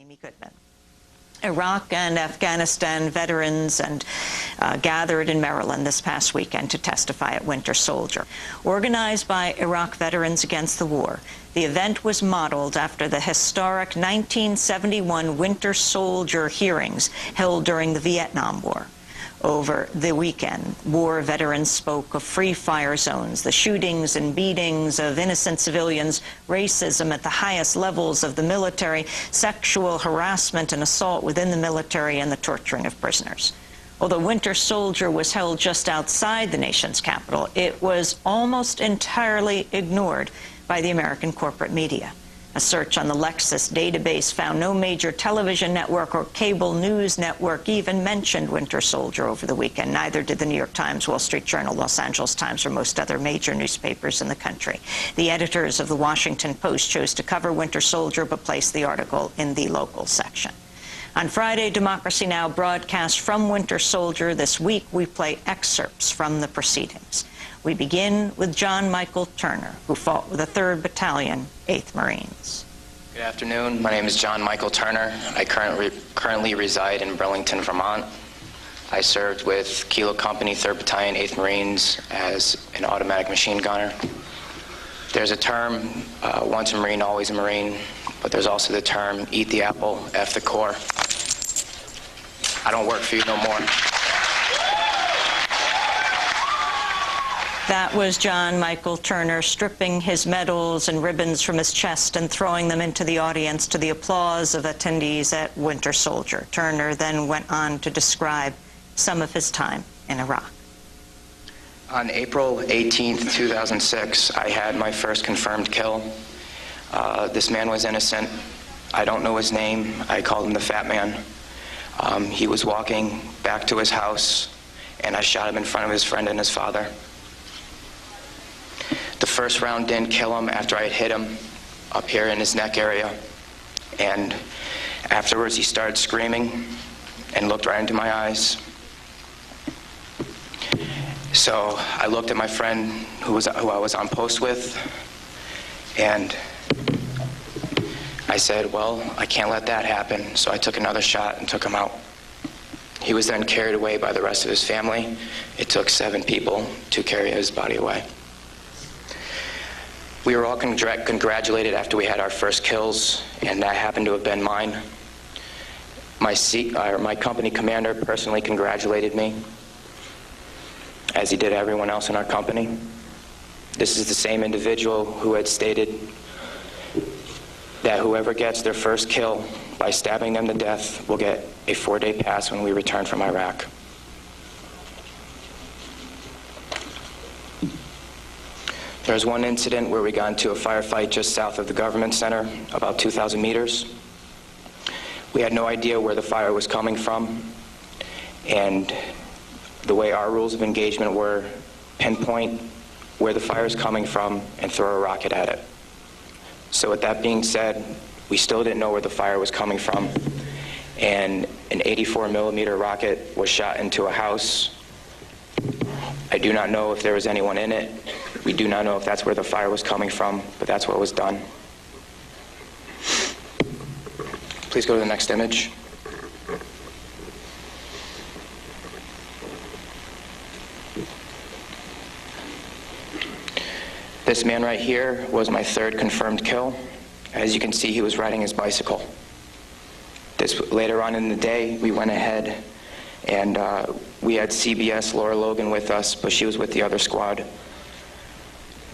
Amy Goodman. Iraq and Afghanistan veterans gathered in Maryland this past weekend to testify at Winter Soldier. Organized by Iraq Veterans Against the War, the event was modeled after the historic 1971 Winter Soldier hearings held during the Vietnam War. Over the weekend, war veterans spoke of free fire zones, the shootings and beatings of innocent civilians, racism at the highest levels of the military, sexual harassment and assault within the military, and the torturing of prisoners. Although Winter Soldier was held just outside the nation's capital, it was almost entirely ignored by the American corporate media. A search on the Lexis database found no major television network or cable news network even mentioned Winter Soldier over the weekend. Neither did the New York Times, Wall Street Journal, Los Angeles Times, or most other major newspapers in the country. The editors of the Washington Post chose to cover Winter Soldier but placed the article in the local section. On Friday, Democracy Now! Broadcast from Winter Soldier. This week, we play excerpts from the proceedings. We begin with John Michael Turner, who fought with the 3rd Battalion, 8th Marines. Good afternoon. My name is John Michael Turner. I currently reside in Burlington, Vermont. I served with Kilo Company, 3rd Battalion, 8th Marines as an automatic machine gunner. There's a term, once a Marine, always a Marine, but there's also the term, eat the apple, F the Corps. I don't work for you no more. That was John Michael Turner stripping his medals and ribbons from his chest and throwing them into the audience to the applause of attendees at Winter Soldier. Turner then went on to describe some of his time in Iraq. On April 18th, 2006, I had my first confirmed kill. This man was innocent. I don't know his name. I called him the Fat Man. He was walking back to his house, and I shot him in front of his friend and his father. The first round didn't kill him after I had hit him up here in his neck area. And afterwards, he started screaming and looked right into my eyes. So I looked at my friend who I was on post with, and I said, well, I can't let that happen. So I took another shot and took him out. He was then carried away by the rest of his family. It took 7 people to carry his body away. We were all congratulated after we had our first kills, and that happened to have been mine. My company commander personally congratulated me, as he did everyone else in our company. This is the same individual who had stated that whoever gets their first kill by stabbing them to death will get a 4-day pass when we return from Iraq. There was one incident where we got into a firefight just south of the government center, about 2,000 meters. We had no idea where the fire was coming from, and the way our rules of engagement were, pinpoint where the fire is coming from and throw a rocket at it. So with that being said, we still didn't know where the fire was coming from, and an 84 millimeter rocket was shot into a house. I do not know if there was anyone in it. We do not know if that's where the fire was coming from, but that's what was done. Please go to the next image. This man right here was my 3rd confirmed kill. As you can see, he was riding his bicycle. Later on in the day, we went ahead and we had CBS Laura Logan with us, but she was with the other squad.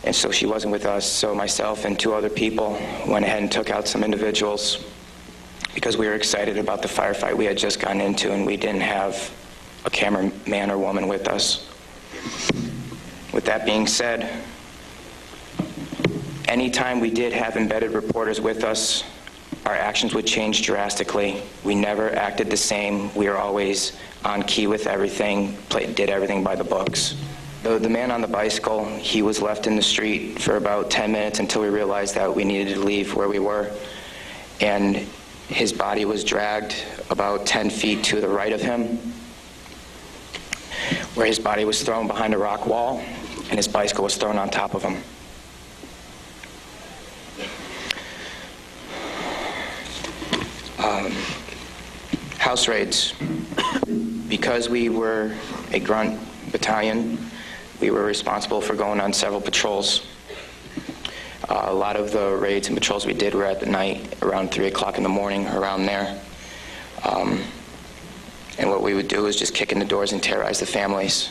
And so she wasn't with us, so myself and 2 other people went ahead and took out some individuals because we were excited about the firefight we had just gotten into, and we didn't have a cameraman or woman with us. With that being said, anytime we did have embedded reporters with us, our actions would change drastically. We never acted the same. We were always on key with everything, did everything by the books. The man on the bicycle, he was left in the street for about 10 minutes until we realized that we needed to leave where we were. And his body was dragged about 10 feet to the right of him, where his body was thrown behind a rock wall, and his bicycle was thrown on top of him. House raids. Because we were a grunt battalion, we were responsible for going on several patrols. A lot of the raids and patrols we did were at the night, around 3 o'clock in the morning, around there. And what we would do is just kick in the doors and terrorize the families.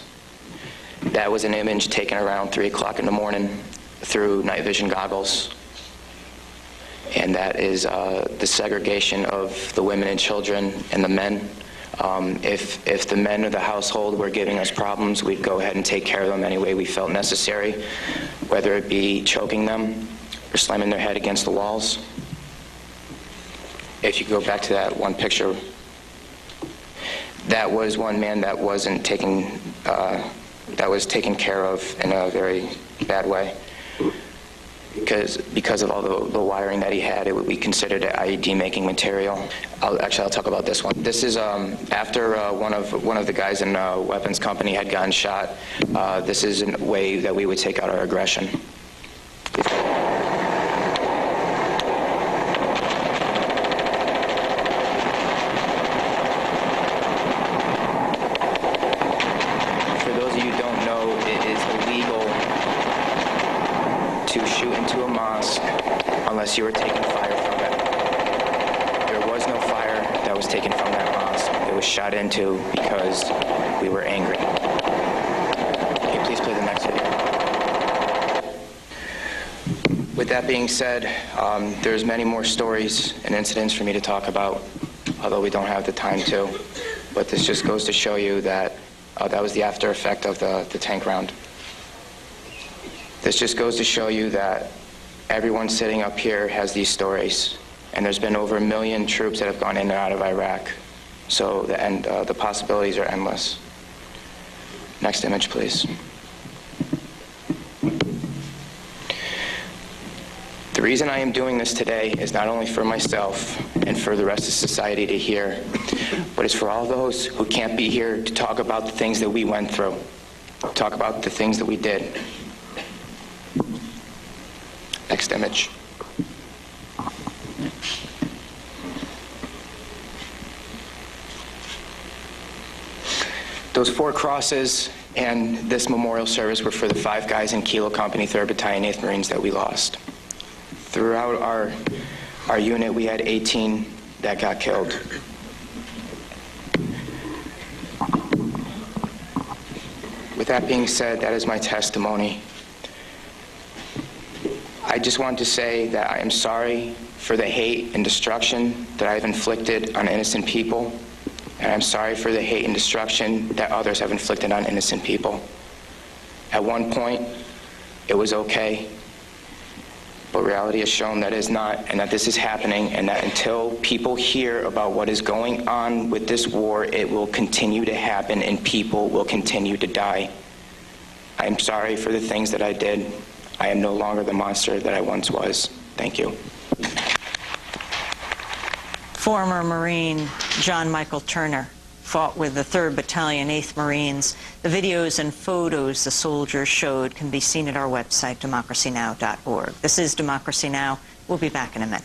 That was an image taken around 3 o'clock in the morning through night vision goggles. And that is the segregation of the women and children and the men. If the men of the household were giving us problems, we'd go ahead and take care of them any way we felt necessary, whether it be choking them or slamming their head against the walls. If you go back to that one picture, that was one man that wasn't taken, that was taken care of in a very bad way. Because of all the wiring that he had, it would be considered an IED making material. I'll talk about this one. This is after one of the guys in a weapons company had gotten shot. This is a way that we would take out our aggression. For those of you who don't know, it is illegal to shoot into a mosque unless you were taking fire from it. There was no fire that was taken from that mosque. It was shot into because we were angry. Can you please play the next video? With that being said, there's many more stories and incidents for me to talk about, although we don't have the time to. But this just goes to show you that that was the after effect of the tank round. This just goes to show you that everyone sitting up here has these stories, and there's been over 1 million troops that have gone in and out of Iraq. So the possibilities are endless. Next image, please. The reason I am doing this today is not only for myself and for the rest of society to hear, but it's for all those who can't be here to talk about the things that we went through, talk about the things that we did. Next image. Those 4 crosses and this memorial service were for the 5 guys in Kilo Company, 3rd Battalion, 8th Marines that we lost. Throughout our unit, we had 18 that got killed. With that being said, that is my testimony. I just want to say that I am sorry for the hate and destruction that I've inflicted on innocent people, and I'm sorry for the hate and destruction that others have inflicted on innocent people. At one point, it was okay, but reality has shown that it's not, and that this is happening, and that until people hear about what is going on with this war, it will continue to happen and people will continue to die. I am sorry for the things that I did. I am no longer the monster that I once was. Thank you. Former Marine John Michael Turner fought with the 3rd Battalion, 8th Marines. The videos and photos the soldiers showed can be seen at our website, democracynow.org. This is Democracy Now! We'll be back in a minute.